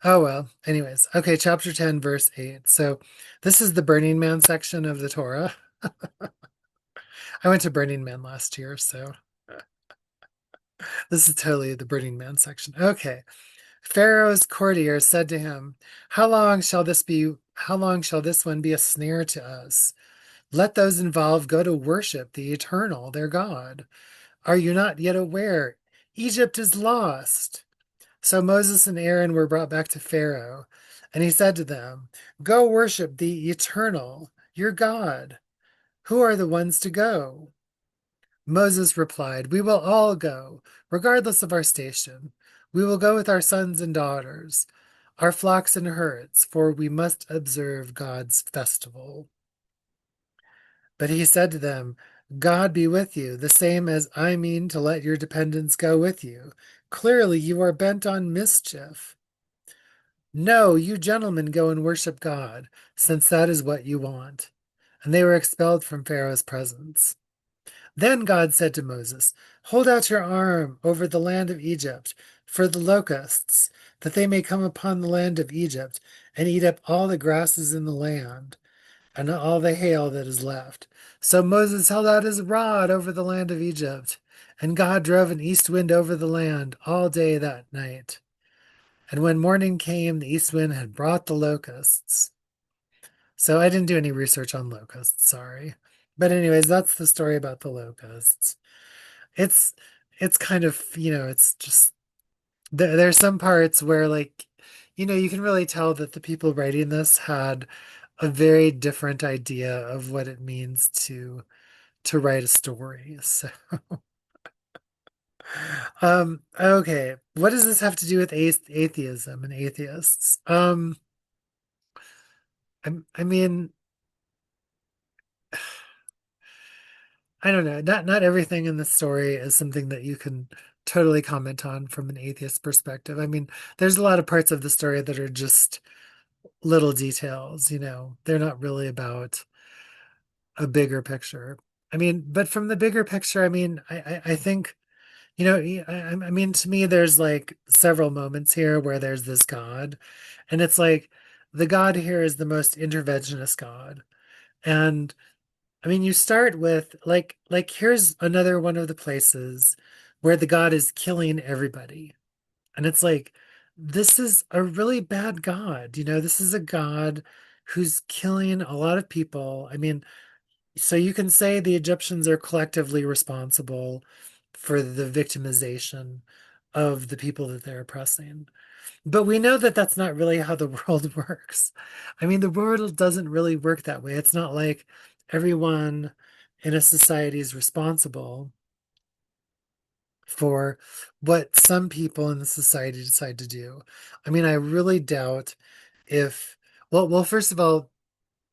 Oh well, anyways. Okay, chapter 10, verse 8. So this is the Burning Man section of the Torah. I went to Burning Man last year, so this is totally the Burning Man section. Okay. Pharaoh's courtiers said to him, How long shall this one be a snare to us? Let those involved go to worship the eternal, their God. Are you not yet aware? Egypt is lost. So Moses and Aaron were brought back to Pharaoh, and he said to them, Go worship the eternal, your God. Who are the ones to go? Moses replied, We will all go, regardless of our station. We will go with our sons and daughters, our flocks and herds, for we must observe God's festival. But he said to them, God be with you, the same as I mean to let your dependents go with you. Clearly you are bent on mischief. No, you gentlemen go and worship God, since that is what you want. And they were expelled from Pharaoh's presence. Then God said to Moses, Hold out your arm over the land of Egypt for the locusts, that they may come upon the land of Egypt and eat up all the grasses in the land and all the hail that is left. So Moses held out his rod over the land of Egypt, and God drove an east wind over the land all day that night. And when morning came, the east wind had brought the locusts. So I didn't do any research on locusts, sorry. But anyways, that's the story about the locusts. It's it's kind of, it's just there's some parts where like, you can really tell that the people writing this had a very different idea of what it means to write a story. So, okay, what does this have to do with atheism and atheists? I mean, I don't know. Not everything in the story is something that you can totally comment on from an atheist perspective. I mean, there's a lot of parts of the story that are just little details, they're not really about a bigger picture. I mean, but from the bigger picture, I mean, I think, I mean, to me, there's like several moments here where there's this God, and it's like the God here is the most interventionist God. And I mean, you start with like here's another one of the places where the God is killing everybody. And it's like, this is a really bad God. This is a God who's killing a lot of people. I mean, so you can say the Egyptians are collectively responsible for the victimization of the people that they're oppressing. But we know that that's not really how the world works. I mean, the world doesn't really work that way. It's not like everyone in a society is responsible for what some people in the society decide to do. I mean, I really doubt if, well, first of all,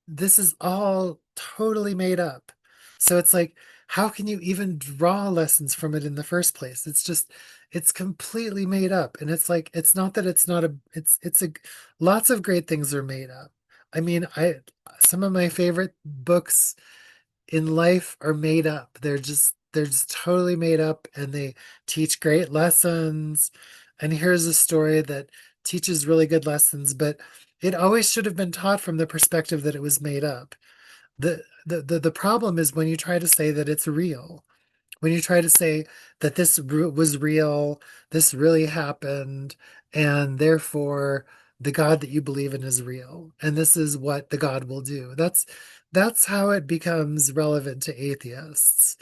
this is all totally made up. So it's like, how can you even draw lessons from it in the first place? It's completely made up. And it's like, it's not that it's not a, lots of great things are made up. I mean, some of my favorite books in life are made up. They're just totally made up and they teach great lessons. And here's a story that teaches really good lessons, but it always should have been taught from the perspective that it was made up. The problem is when you try to say that it's real, when you try to say that this was real, this really happened, and therefore the God that you believe in is real, and this is what the God will do. That's how it becomes relevant to atheists.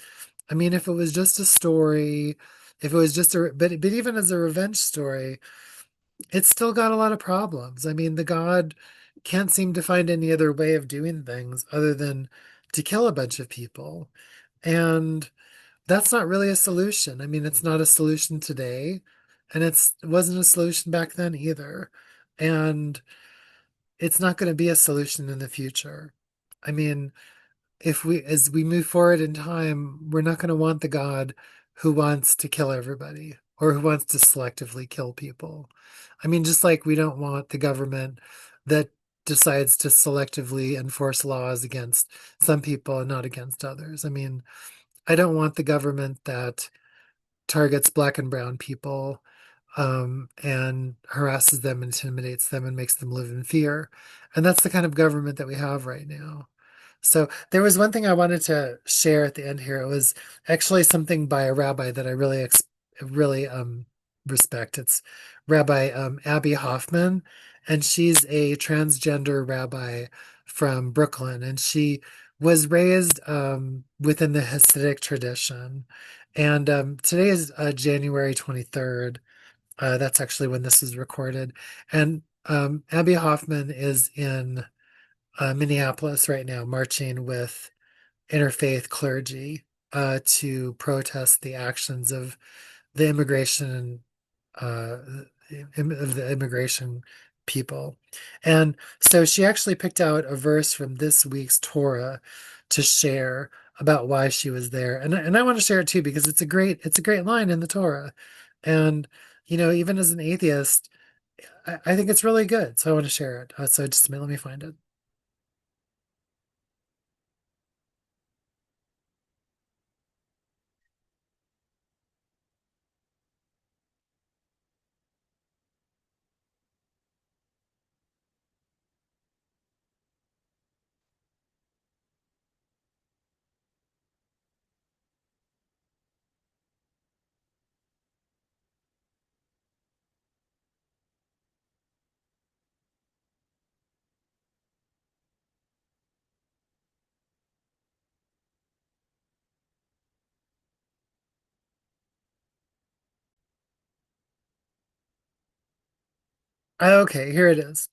I mean, if it was just a story, if it was just but even as a revenge story, it's still got a lot of problems. I mean, the God can't seem to find any other way of doing things other than to kill a bunch of people. And that's not really a solution. I mean, it's not a solution today. and it wasn't a solution back then either. And it's not going to be a solution in the future. I mean, if we as we move forward in time, we're not going to want the God who wants to kill everybody or who wants to selectively kill people. I mean, just like we don't want the government that decides to selectively enforce laws against some people and not against others. I mean, I don't want the government that targets black and brown people, and harasses them, intimidates them, and makes them live in fear. And that's the kind of government that we have right now. So there was one thing I wanted to share at the end here. It was actually something by a rabbi that I really respect. It's Rabbi Abby Hoffman, and she's a transgender rabbi from Brooklyn, and she was raised within the Hasidic tradition. And today is January 23rd. That's actually when this is recorded. And Abby Hoffman is in Minneapolis right now, marching with interfaith clergy to protest the actions of the immigration uh, of the immigration people. And so she actually picked out a verse from this week's Torah to share about why she was there. And I want to share it too because it's a great line in the Torah. And even as an atheist, I think it's really good. So I want to share it. So just a minute, let me find it. Okay, here it is.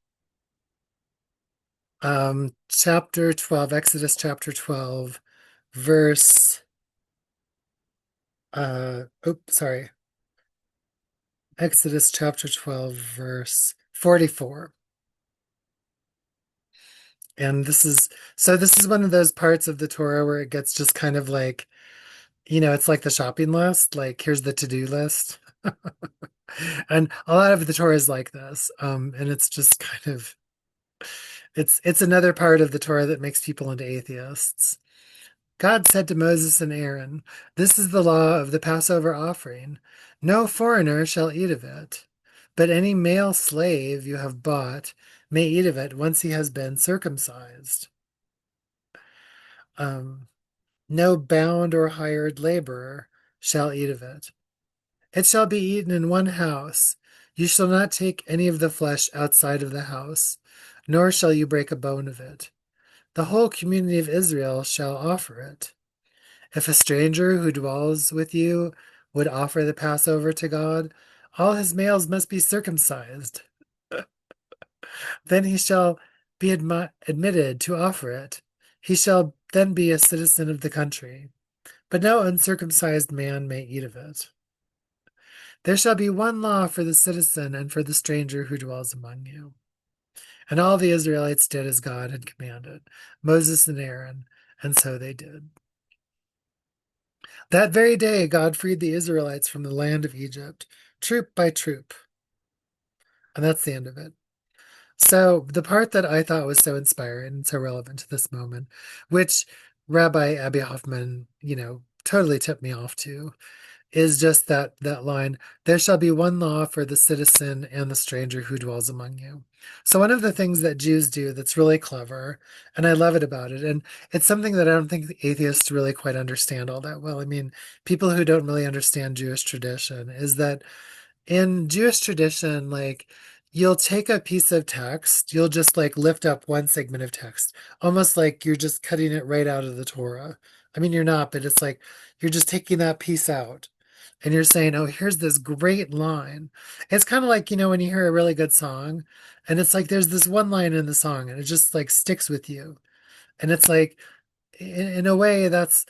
Chapter 12, Exodus chapter 12, verse, sorry, Exodus chapter 12, verse 44. And this is one of those parts of the Torah where it gets just kind of like, it's like the shopping list, like here's the to-do list. And a lot of the Torah is like this. And it's just kind of, it's another part of the Torah that makes people into atheists. God said to Moses and Aaron, "This is the law of the Passover offering. No foreigner shall eat of it, but any male slave you have bought may eat of it once he has been circumcised. Um, no bound or hired laborer shall eat of it. It shall be eaten in one house. You shall not take any of the flesh outside of the house, nor shall you break a bone of it. The whole community of Israel shall offer it. If a stranger who dwells with you would offer the Passover to God, all his males must be circumcised. Then he shall be admitted to offer it. He shall then be a citizen of the country. But no uncircumcised man may eat of it. There shall be one law for the citizen and for the stranger who dwells among you." And all the Israelites did as God had commanded, Moses and Aaron, and so they did. That very day, God freed the Israelites from the land of Egypt, troop by troop. And that's the end of it. So, the part that I thought was so inspiring and so relevant to this moment, which Rabbi Abby Hoffman, totally tipped me off to, is just that line, "There shall be one law for the citizen and the stranger who dwells among you." So one of the things that Jews do that's really clever, and I love it about it, and it's something that I don't think the atheists really quite understand all that well. I mean, people who don't really understand Jewish tradition, is that in Jewish tradition, like you'll take a piece of text, you'll just like lift up one segment of text, almost like you're just cutting it right out of the Torah. I mean, you're not, but it's like you're just taking that piece out and you're saying, "Oh, here's this great line." It's kind of like, when you hear a really good song and it's like there's this one line in the song and it just like sticks with you. And it's like, in a way, that's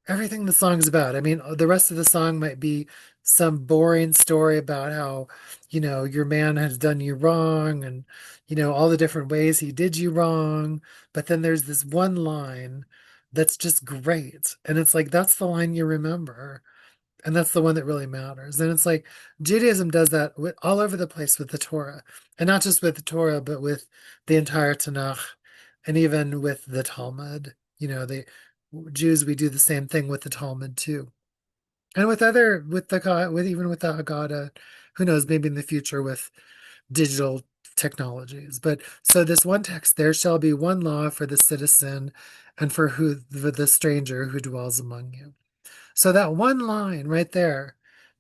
everything the song's about. I mean, the rest of the song might be some boring story about how, your man has done you wrong and, all the different ways he did you wrong. But then there's this one line that's just great. And it's like, that's the line you remember. And that's the one that really matters. And it's like Judaism does that all over the place with the Torah. And not just with the Torah, but with the entire Tanakh and even with the Talmud. The Jews, we do the same thing with the Talmud too. And with even with the Haggadah, who knows, maybe in the future with digital technologies. But so this one text, there shall be one law for the citizen and for the stranger who dwells among you. So that one line right there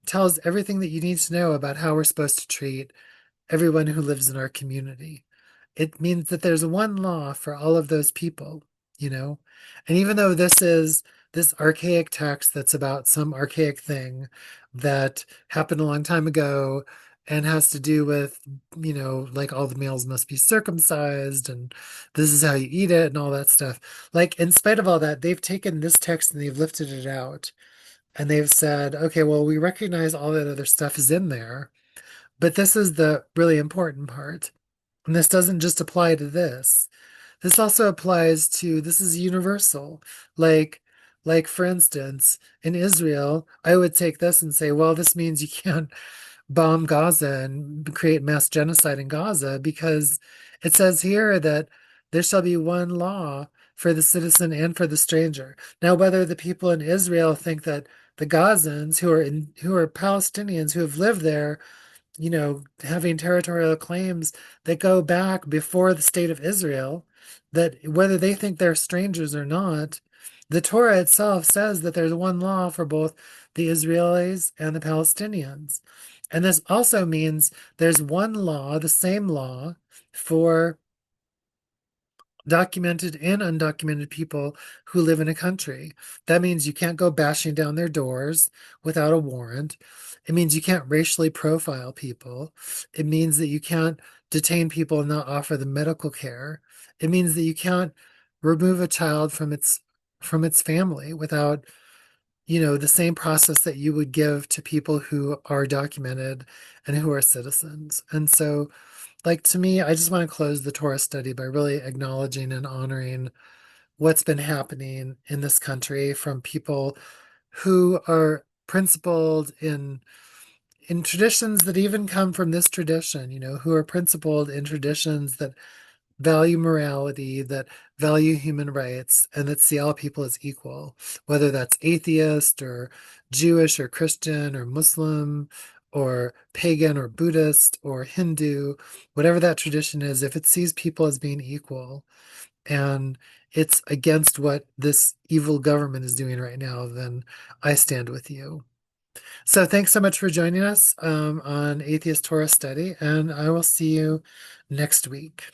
tells everything that you need to know about how we're supposed to treat everyone who lives in our community. It means that there's one law for all of those people, you know? And even though this is this archaic text that's about some archaic thing that happened a long time ago and has to do with, like all the males must be circumcised and this is how you eat it and all that stuff. Like, in spite of all that, they've taken this text and they've lifted it out and they've said, okay, well, we recognize all that other stuff is in there, but this is the really important part. And this doesn't just apply to this. This also applies to, this is universal. Like, like for instance, in Israel, I would take this and say, well, this means you can't bomb Gaza and create mass genocide in Gaza because it says here that there shall be one law for the citizen and for the stranger. Now, whether the people in Israel think that the Gazans who are Palestinians who have lived there, having territorial claims that go back before the state of Israel, that whether they think they're strangers or not, the Torah itself says that there's one law for both the Israelis and the Palestinians. And this also means there's one law, the same law, for documented and undocumented people who live in a country. That means you can't go bashing down their doors without a warrant. It means you can't racially profile people. It means that you can't detain people and not offer them medical care. It means that you can't remove a child from its family without, the same process that you would give to people who are documented and who are citizens. And so, like, to me, I just want to close the Torah study by really acknowledging and honoring what's been happening in this country from people who are principled in traditions that even come from this tradition, who are principled in traditions that value morality, that value human rights, and that see all people as equal, whether that's atheist or Jewish or Christian or Muslim or pagan or Buddhist or Hindu, whatever that tradition is, if it sees people as being equal and it's against what this evil government is doing right now, then I stand with you. So thanks so much for joining us on Atheist Torah Study, and I will see you next week.